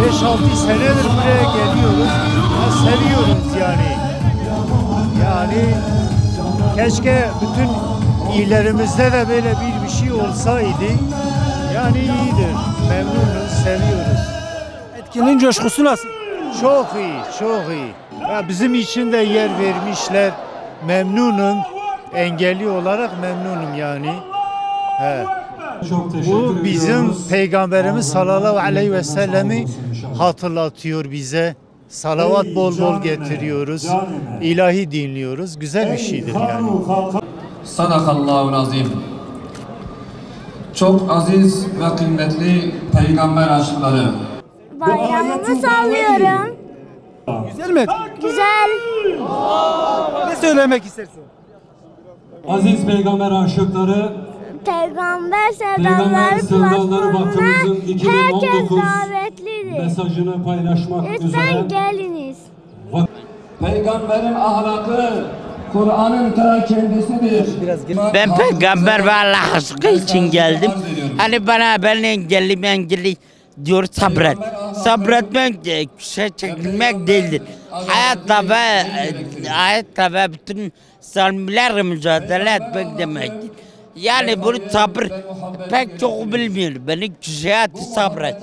5-6 senedir buraya geliyoruz. Seviyoruz yani. Yani keşke bütün illerimizde de böyle bir şey olsaydı. Yani iyidir. Memnunuz, seviyoruz. Etkinliğin coşkusu nasıl? Çok iyi, çok iyi. Ya bizim için de yer vermişler. Memnunum. Engelli olarak memnunum yani. He. Bu bizim Peygamberimiz sallallahu aleyhi ve sellemi hatırlatıyor bize. Salavat bol bol getiriyoruz. İlahi dinliyoruz. Güzel bir şeydir yani. Sadakallahu azim. Çok aziz ve kıymetli peygamber aşıkları. Bayramımı sallıyorum. Güzel mi? Güzel. Ne söylemek istersin? Aziz peygamber aşıkları, Peygamber Peygamber Sevdaları Sevdaları platformuna Vakfımızın herkes 2019 davetlidir. mesajını paylaşmak üzere Lütfen geliniz. Peygamberin ahlakı Kur'an'ın ta kendisidir. Ben peygamber ve Allah aşkı için geldim. Hani bana ben engelli diyor sabret. Sabretmek çekilmek değildir. Hayatta ve bütün zalimlerle mücadele etmek demektir. Yani bunu sabır pek çok bilmiyor. Beni kişiye sabret.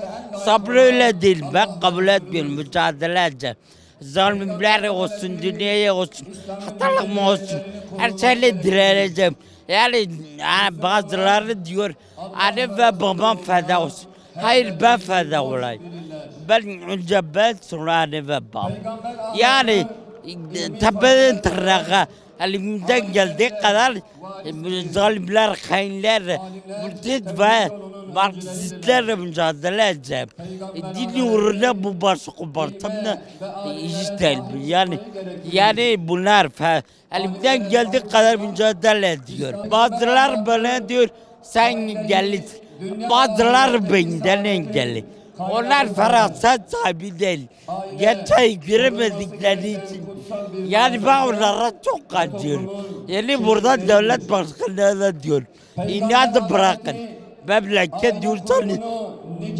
Sabır öyle değil. Ben kabul etmiyorum. Mücadele edeceğim. Zalimler olsun, dünyaya olsun, hatalık mı olsun, her şeyle direneceğim. Yani bazıları diyor, anne ve babam feda olsun. Hayır, ben feda olayım. Ben önce ben, sonra anne ve babam. Yani tepeden tırnağa, elimden geldiği kadar zalimler, hainler, mürtet ve Marksistlerle mücadele edeceğim. Din uğruna bu başı kopartım da hiç değil. Yani bunlar elimden geldiği kadar mücadele ediyor. Bazılar bana diyor sen engellisin. Bazılar benden engelli. Onlar feraset sahibi değil. Gerçeği göremedikleri için. Yani ben onlara çok acıyorum. Yani burada devlet başkanı da diyor. İnadı bırakın. Memleket diyorsanız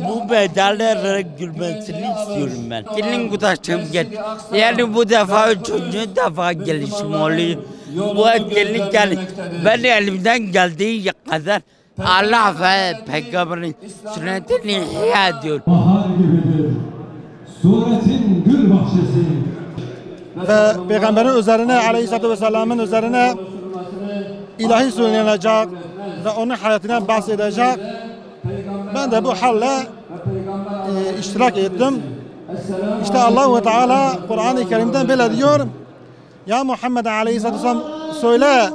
bu medallara gülmesini istiyorum ben. Gelin kutaşım gel. Yani bu defa üçüncü defa gelişim oluyor. Bu etkinlik yani ben elimden geldiği kadar Allah ve Peygamberin sünnetini ihya ediyor. bahar gibidir. Suretin gül bahçesi. Ve Peygamberin üzerine aleyhissalatü vesselamın üzerine ilahi söylenecek ve onun hayatından bahsedecek. Ben de bu halle iştirak ettim. İşte Allah-u Teala Kur'an-ı Kerim'den böyle diyor. Ya Muhammed aleyhissalatü vesselam söyle.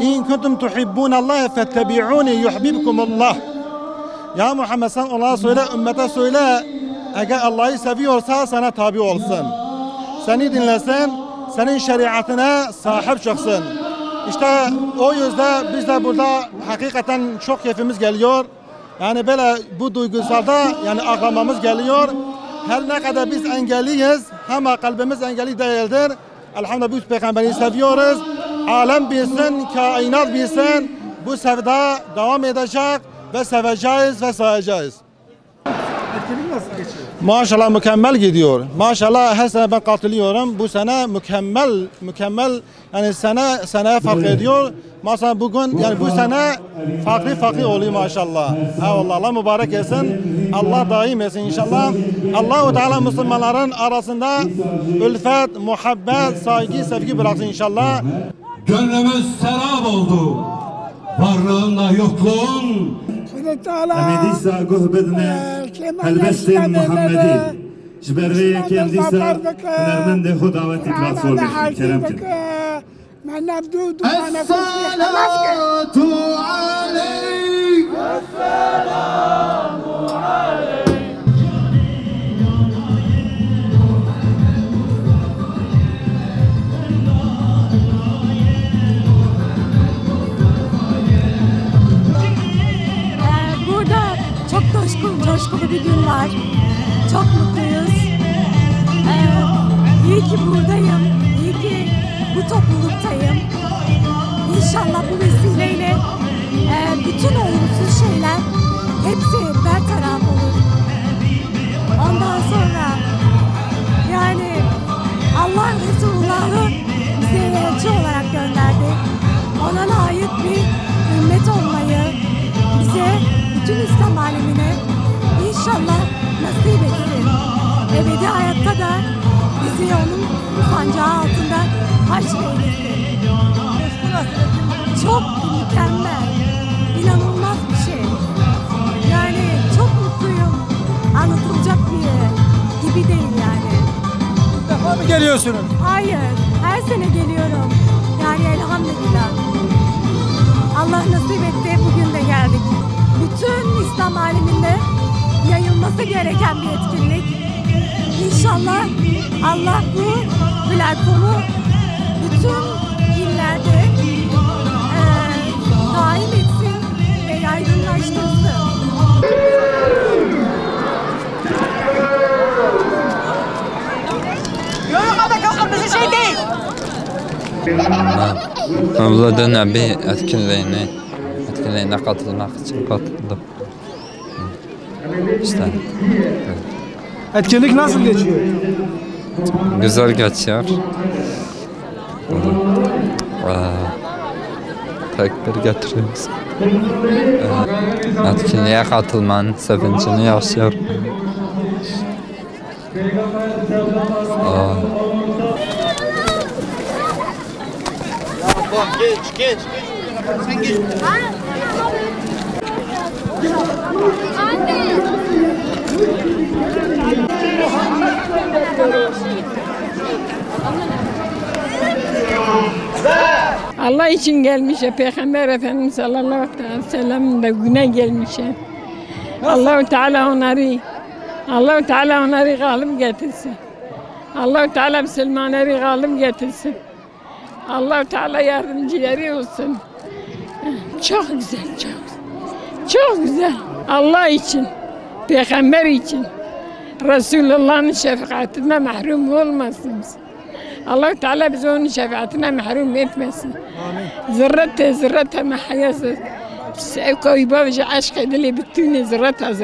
İn kuntum tuhibbunallaha fettebi'uni yuhibbukumullah. Ya Muhammed sen onlara söyle, ümmete söyle. Eğer Allah'ı seviyorsa sana tabi olsun. Seni dinlesin, senin şeriatına sahip çıksın. İşte o yüzden biz de burada hakikaten çok keyfimiz geliyor. Yani böyle bu duygusalda yani ağlamamız geliyor. Her ne kadar biz engelliyiz ama kalbimiz engelli değildir. Elhamdülillah biz peygamberi seviyoruz. Alem bilsin, kainat bilsin. Bu sevda devam edecek ve seveceğiz ve sayacağız. Etkinlik nasıl geçiyor? Maşallah mükemmel gidiyor. Maşallah her sene ben katılıyorum. Bu sene mükemmel yani seneye fark ediyor. Mesela bugün yani bu sene farklı oluyor maşallah. Eyvallah Allah mübarek etsin. Allah daim etsin inşallah. Allah-u Teala Müslümanların arasında ülfet, muhabbet, saygı, sevgi bıraksın inşallah. Gönlümüz serap oldu. Varlığınla yokluğun. Emediysa guhbedine helbestin Muhammedi. Jberveye kendiysa hünermende hudaveti platformu keremtin. Es-salatu aleyk. Es-selamu aleyk. Burada çok coşkulu bir gün var. Çok mutluyuz. İyi ki buradayım. İyi ki bu topluluktayım. İnşallah bu vesileyle bütün olumsuz şeyler hepsi İslam alemine inşallah nasip etsin. Ebedi hayatta da bizi onun sancağı altında haşreylesin. Çok mükemmel, inanılmaz bir şey. Yani çok mutluyum. Anlatılacak gibi değil yani. İlk defa mı geliyorsunuz? Hayır, her sene geliyorum. Yani elhamdülillah. Allah nasip etti, bugün de geldik. Bütün İslam aleminde yayılması gereken bir etkinlik. İnşallah Allah bu platformu bütün illerde daim etsin ve yaygınlaştırsın. Şey değil. Mevlud'un Nebi etkinliğine katılmak için katıldım. İşte Etkinlik nasıl geçiyor? güzel geçiyor. Tekbir getiriyoruz. Etkinliğe katılmanın sevincini yaşıyor. Geç. Sen geç. Allah için gelmiş Peygamber Efendimiz sallallahu aleyhi ve sellem de güne gelmiş. Allah-u Teala onları galip getirsin. Allah-u Teala Müslümanları galip getirsin. Allah-u Teala yardımcıları olsun. Çok güzel, çok güzel. Allah için, Peygamber için, Resulullah'ın şefaatine mahrum olmasın. Allah-u Teala bizi onun şefaatine mahrum etmesin. Zerrete mahayası. Sevkoyu babacı aşk edili bütün zerrete.